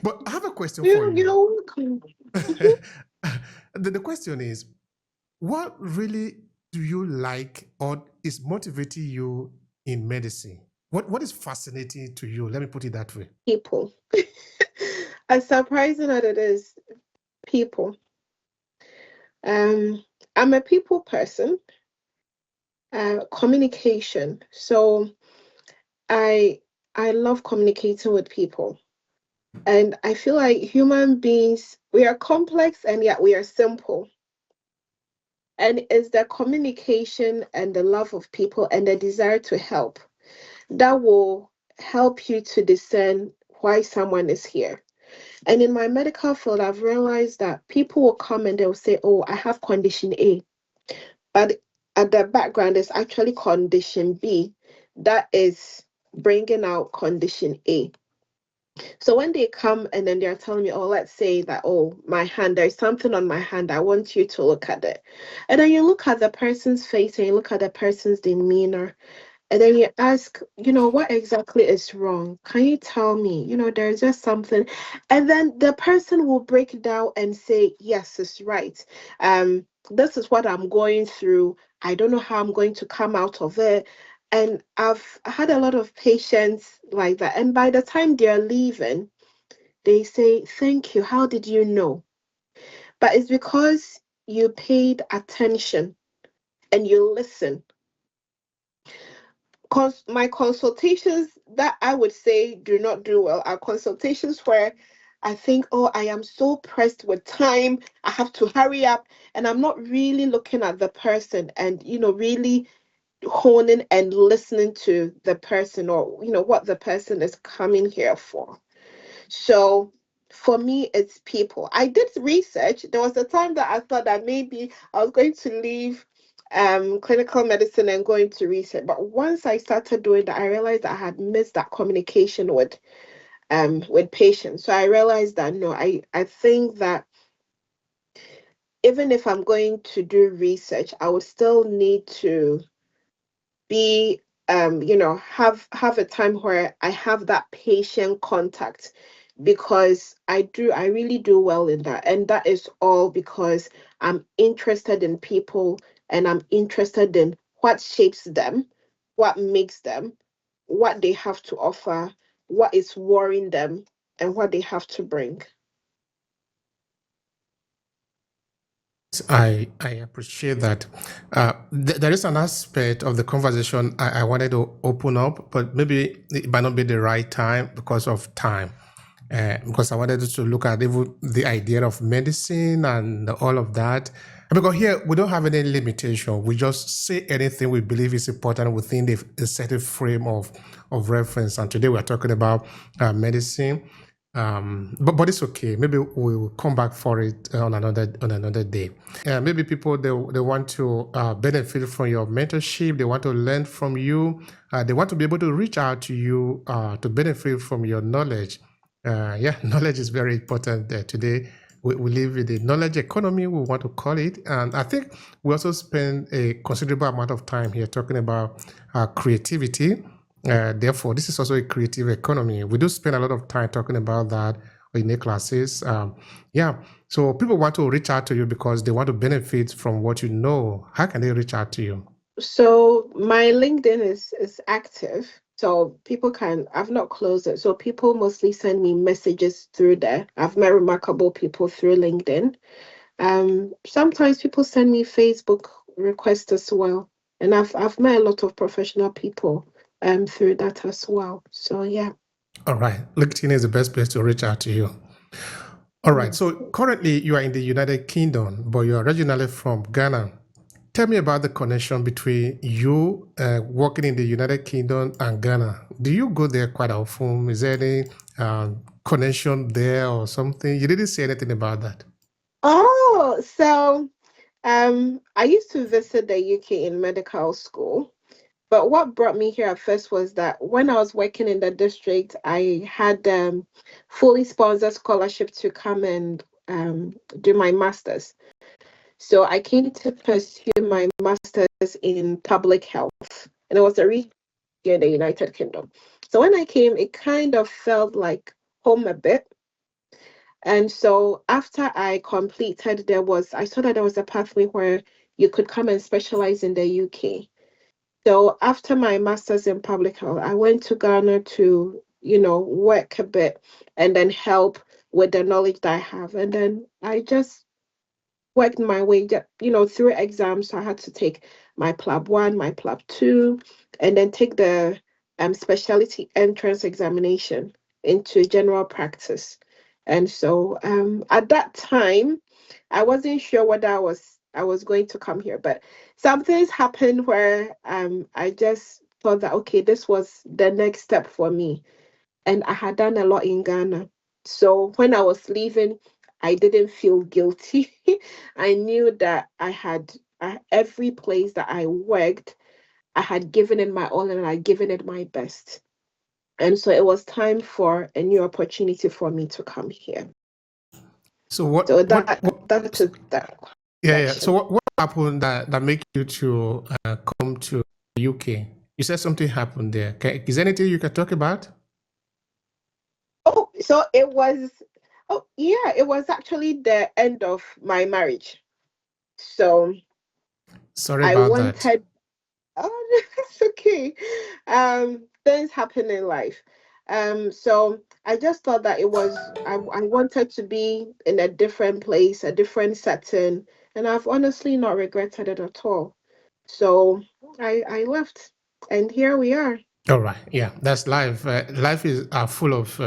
But I have a question for you. You're welcome. The question is, what really do you like or is motivating you in medicine? What is fascinating to you? Let me put it that way. People. As surprising as it is, people. I'm a people person. Communication. So I love communicating with people. And I feel like human beings, we are complex and yet we are simple. And it's the communication and the love of people and the desire to help that will help you to discern why someone is here. And in my medical field, I've realized that people will come and they'll say, "Oh, I have condition A." But at the background is actually condition B that is bringing out condition A. So when they come and then they're telling me, "Oh, let's say that, oh, my hand, there's something on my hand, I want you to look at it." And then you look at the person's face and you look at the person's demeanor, and then you ask, what exactly is wrong? Can you tell me? There's just something. And then the person will break down and say, yes, it's right. This is what I'm going through. I don't know how I'm going to come out of it. And I've had a lot of patients like that. And by the time they're leaving, they say, thank you. How did you know? But it's because you paid attention and you listen. My consultations that I would say do not do well are consultations where I think, oh, I am so pressed with time, I have to hurry up, and I'm not really looking at the person and, really honing and listening to the person, or, what the person is coming here for. So for me, it's people. I did research. There was a time that I thought that maybe I was going to leave clinical medicine and go into research. But once I started doing that, I realized I had missed that communication with patients. So I realized that no, I think that even if I'm going to do research, I would still need to be have a time where I have that patient contact, because I really do well in that, and that is all because I'm interested in people, and I'm interested in what shapes them, what makes them, what they have to offer, what is worrying them, and what they have to bring. I appreciate that. There is an aspect of the conversation I wanted to open up, but maybe it might not be the right time because of time. Because I wanted to look at even the idea of medicine and all of that. Because here we don't have any limitation. We just say anything we believe is important within a certain frame of reference. And today we're talking about medicine. But it's okay. Maybe we'll come back for it on another day. Maybe people they want to benefit from your mentorship. They want to learn from you. They want to be able to reach out to you to benefit from your knowledge. Knowledge is very important today. We live in the knowledge economy, we want to call it. And I think we also spend a considerable amount of time here talking about creativity. Therefore, this is also a creative economy. We do spend a lot of time talking about that in the classes. So people want to reach out to you because they want to benefit from what you know. How can they reach out to you? So my LinkedIn is active. So people can, I've not closed it. So people mostly send me messages through there. I've met remarkable people through LinkedIn. Sometimes people send me Facebook requests as well. And I've met a lot of professional people through that as well. So yeah. All right. LinkedIn is the best place to reach out to you. All right. Yes. So currently you are in the United Kingdom, but you are originally from Ghana. Tell me about the connection between you working in the United Kingdom and Ghana. Do you go there quite often? Is there any connection there or something? You didn't say anything about that. Oh, so I used to visit the UK in medical school. But what brought me here at first was that when I was working in the district, I had fully sponsored scholarship to come and do my master's. So I came to pursue my master's in public health, and it was a region in the United Kingdom. So when I came, it kind of felt like home a bit. And so after I completed, I saw that there was a pathway where you could come and specialize in the UK. So after my master's in public health, I went to Ghana to, work a bit and then help with the knowledge that I have. And then I just worked my way, through exams. So I had to take my PLAB 1, my PLAB 2, and then take the specialty entrance examination. into general practice. And so at that time, I wasn't sure whether I was going to come here, but some things happened where I just thought that okay, this was the next step for me. And I had done a lot in Ghana. So when I was leaving, I didn't feel guilty. I knew that every place that I worked, I had given it my all and I had given it my best. And so it was time for a new opportunity for me to come here. So what So what what that is that yeah. So question. what happened that make you to come to UK? You said something happened there. Is there anything you can talk about? Oh, so it was, oh yeah, it was actually the end of my marriage. So Sorry I about that. wanted, oh, that's okay. Things happen in life. So I just thought that I wanted to be in a different place, a different setting, and I've honestly not regretted it at all. So I left, and here we are. All right. Yeah, that's life. Life is full of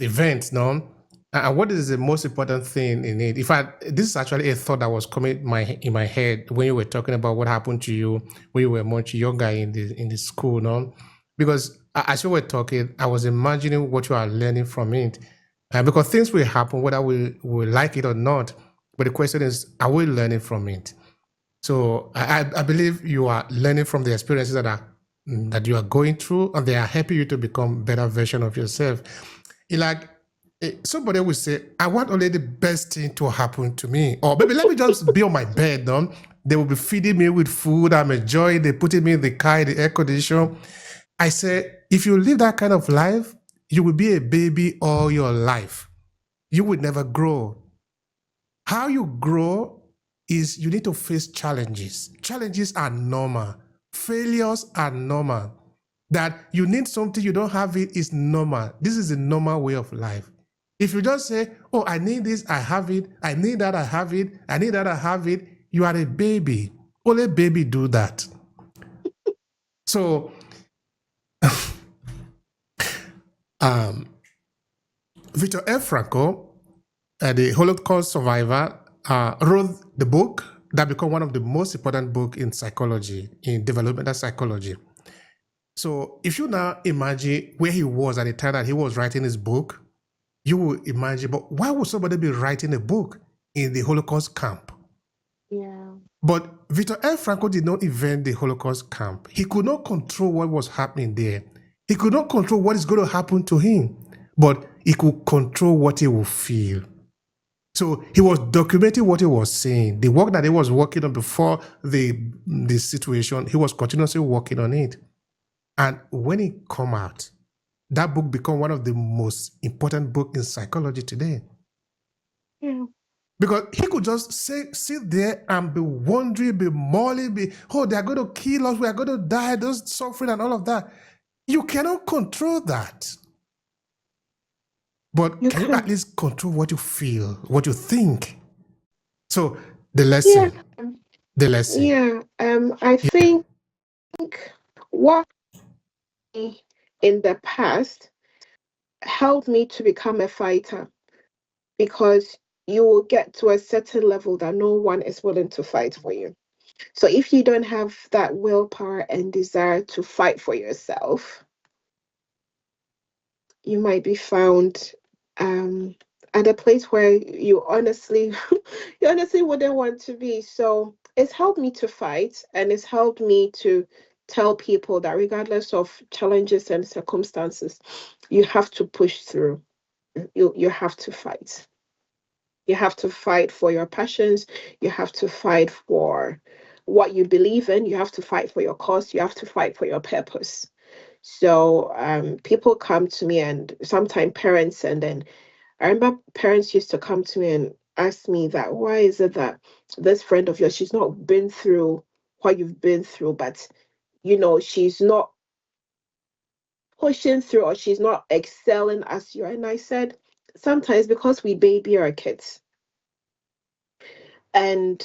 events, no? And what is the most important thing in it? In fact, this is actually a thought that was coming in my head when you were talking about what happened to you when you were much younger in the school, no? Because as you were talking, I was imagining what you are learning from it, because things will happen whether we like it or not. But the question is, are we learning from it? So I believe you are learning from the experiences that you are going through, and they are helping you to become better version of yourself. Like somebody will say, "I want only the best thing to happen to me," or maybe let me just be on my bed. No, they will be feeding me with food. I'm enjoying. They putting me in the car, in the air condition. I say, if you live that kind of life, you will be a baby all your life. You would never grow. How you grow is you need to face challenges. Challenges are normal. Failures are normal. That you need something, you don't have it is normal. This is the normal way of life. If you just say, oh, I need this, I have it. I need that, I have it. I need that, I have it. You are a baby. Only baby do that. So, Victor F. Franco, the Holocaust survivor, wrote the book that became one of the most important books in psychology, in developmental psychology. So if you now imagine where he was at the time that he was writing his book, you will imagine, but why would somebody be writing a book in the Holocaust camp? Yeah. But Victor F. Franco did not invent the Holocaust camp. He could not control what was happening there. He could not control what is going to happen to him, but he could control what he will feel. So he was documenting what he was saying. The work that he was working on before the situation, he was continuously working on it. And when it come out, that book become one of the most important books in psychology today. Yeah. Because he could just sit there and be wondering, be mulling, oh, they are going to kill us, we are going to die, those suffering and all of that. You cannot control that. But can you at least control what you feel, what you think? So the lesson, Yeah. I think what in the past helped me to become a fighter, because you will get to a certain level that no one is willing to fight for you. So if you don't have that willpower and desire to fight for yourself, you might be found at a place where you honestly you honestly wouldn't want to be. So it's helped me to fight, and it's helped me to tell people that regardless of challenges and circumstances, you have to push through. You have to fight. You have to fight for your passions. You have to fight for what you believe in. You have to fight for your cause. You have to fight for your purpose. So people come to me, and sometimes parents, and then I remember parents used to come to me and ask me that why is it that this friend of yours, she's not been through what you've been through, but she's not pushing through, or she's not excelling as you are. And I said, sometimes because we baby our kids. And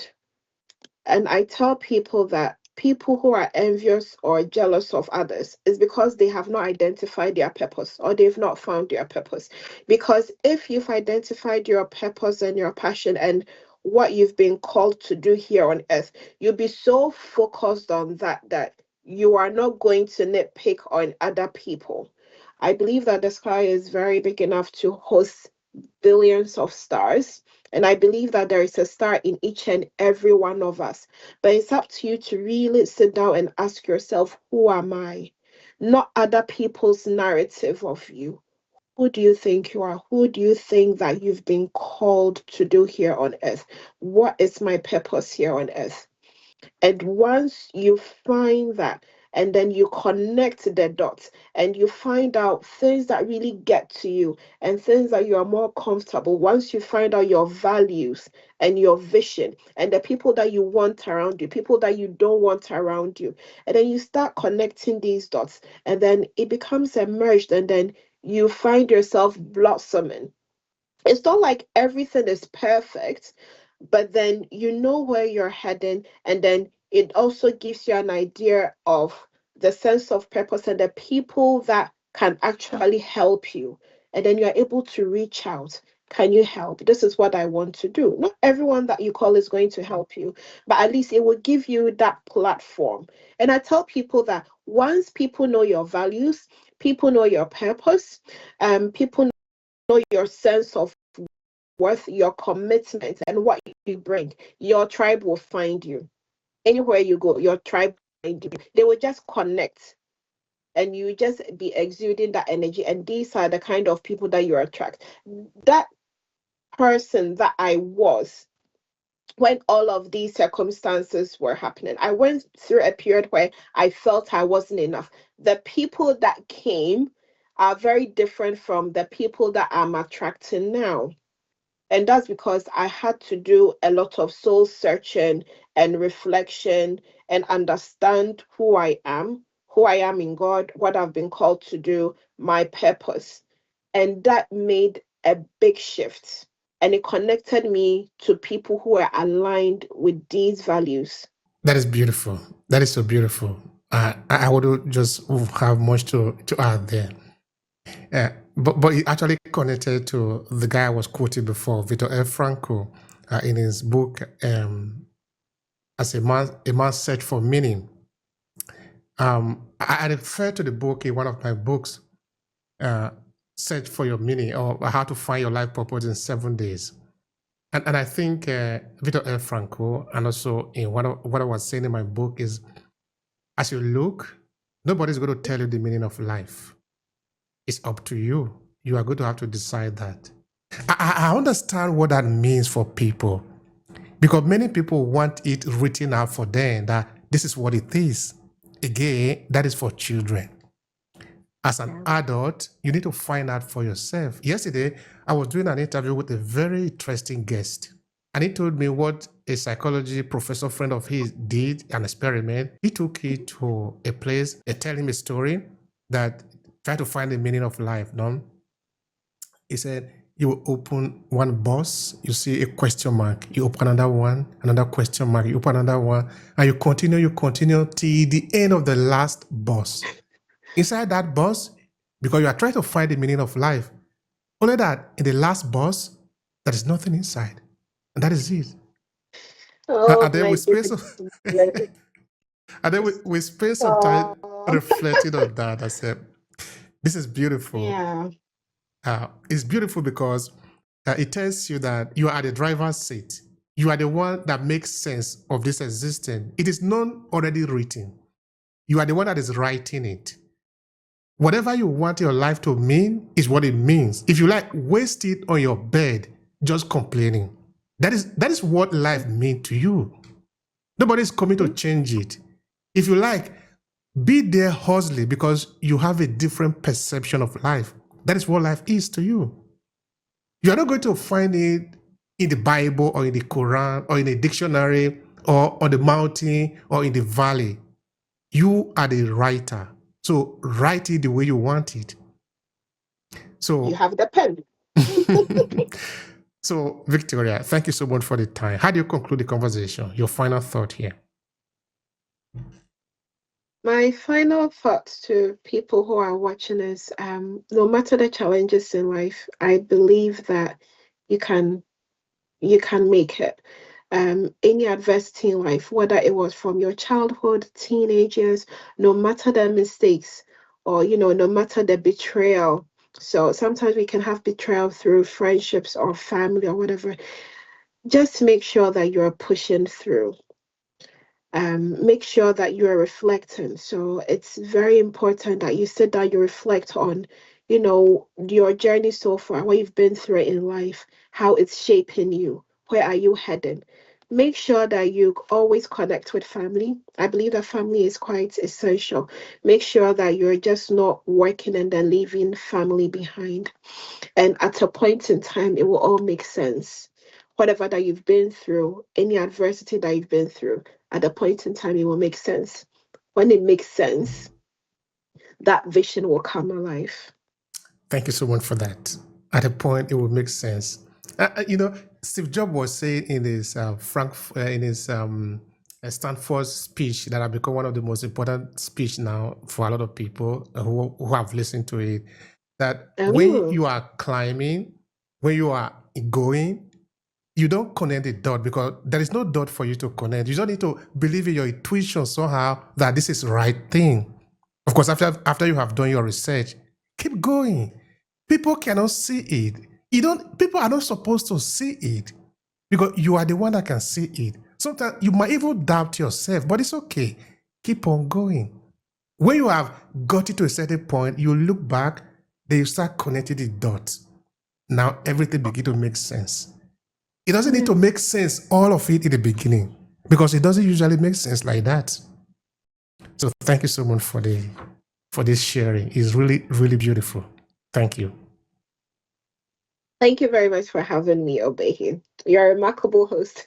I tell people that people who are envious or jealous of others is because they have not identified their purpose or they've not found their purpose. Because if you've identified your purpose and your passion and what you've been called to do here on earth, you'll be so focused on that you are not going to nitpick on other people. I believe that the sky is very big enough to host billions of stars. And I believe that there is a star in each and every one of us. But it's up to you to really sit down and ask yourself, who am I? Not other people's narrative of you. Who do you think you are? Who do you think that you've been called to do here on earth? What is my purpose here on earth? And once you find that, and then you connect the dots and you find out things that really get to you and things that you are more comfortable, once you find out your values and your vision and the people that you want around you, people that you don't want around you, and then you start connecting these dots, and then it becomes emerged, and then you find yourself blossoming. It's not like everything is perfect, but then you know where you're heading, and then it also gives you an idea of the sense of purpose and the people that can actually help you. And then you're able to reach out. Can you help? This is what I want to do. Not everyone that you call is going to help you, but at least it will give you that platform. And I tell people that once people know your values, people know your purpose, people know your sense of worth, your commitment, and what you bring, your tribe will find you. Anywhere you go, your tribe will find you. They will just connect and you just be exuding that energy. And these are the kind of people that you attract. That person that I was when all of these circumstances were happening, I went through a period where I felt I wasn't enough. The people that came are very different from the people that I'm attracting now. And that's because I had to do a lot of soul searching and reflection and understand who I am in God, what I've been called to do, my purpose. And that made a big shift. And it connected me to people who are aligned with these values. That is beautiful. That is so beautiful. I would just have much to add there. But it actually connected to the guy I was quoting before, Viktor F. Frankl, in his book, As a Man's Search for Meaning. I referred to the book in one of my books, Search for Your Meaning, or How to Find Your Life Purpose in 7 Days. And I think Viktor F. Frankl, and also in what I was saying in my book is, as you look, nobody's going to tell you the meaning of life. It's up to you. You are going to have to decide that. I understand what that means for people, because many people want it written out for them that this is what it is. Again, that is for children. As an adult, you need to find out for yourself. Yesterday, I was doing an interview with a very interesting guest, and he told me what a psychology professor friend of his did, an experiment. He took it to a place and tell him a story that try to find the meaning of life. No? He said, you open one box, you see a question mark. You open another question mark. You open another one, and you continue till the end of the last box. Inside that box, because you are trying to find the meaning of life, only that in the last box, there is nothing inside. And that is it. Oh, and then my we spend some, goodness. and then we spend some time reflecting on that. I said, this is beautiful. Yeah. It's beautiful because it tells you that you are at the driver's seat. You are the one that makes sense of this existence. It is not already written. You are the one that is writing it. Whatever you want your life to mean is what it means. If you like, waste it on your bed just complaining. That is what life means to you. Nobody's coming to change it. If you like, be there hustling because you have a different perception of life. That is what life is to you. You are not going to find it in the Bible or in the Quran or in a dictionary or on the mountain or in the valley. You are the writer. So write it the way you want it. So you have the pen. So Victoria, thank you so much for the time. How do you conclude the conversation? Your final thought here. My final thoughts to people who are watching is no matter the challenges in life, I believe that you can make it. Any adversity in life, whether it was from your childhood, teenagers, no matter the mistakes or no matter the betrayal. So sometimes we can have betrayal through friendships or family or whatever. Just make sure that you're pushing through. Make sure that you are reflecting. So it's very important that you sit down, you reflect on, your journey so far, what you've been through in life, how it's shaping you, where are you heading. Make sure that you always connect with family. I believe that family is quite essential. Make sure that you're just not working and then leaving family behind. And at a point in time, it will all make sense. Whatever that you've been through, any adversity that you've been through, at a point in time, it will make sense. When it makes sense, that vision will come alive. Thank you so much for that. At a point, it will make sense. Steve Jobs was saying in his Stanford speech that have become one of the most important speech now for a lot of people who have listened to it. That when Oh, you are climbing, when you are going, you don't connect the dot because there is no dot for you to connect. You just need to believe in your intuition somehow that this is the right thing. Of course, after you have done your research, keep going. People cannot see it. People are not supposed to see it because you are the one that can see it. Sometimes you might even doubt yourself, but it's okay. Keep on going. When you have got it to a certain point, you look back, then you start connecting the dots. Now everything begins to make sense. It doesn't need to make sense, all of it in the beginning, because it doesn't usually make sense like that. So thank you so much for this sharing. It's really, really beautiful. Thank you. thank you very much for having me, Obehi. You're a remarkable host.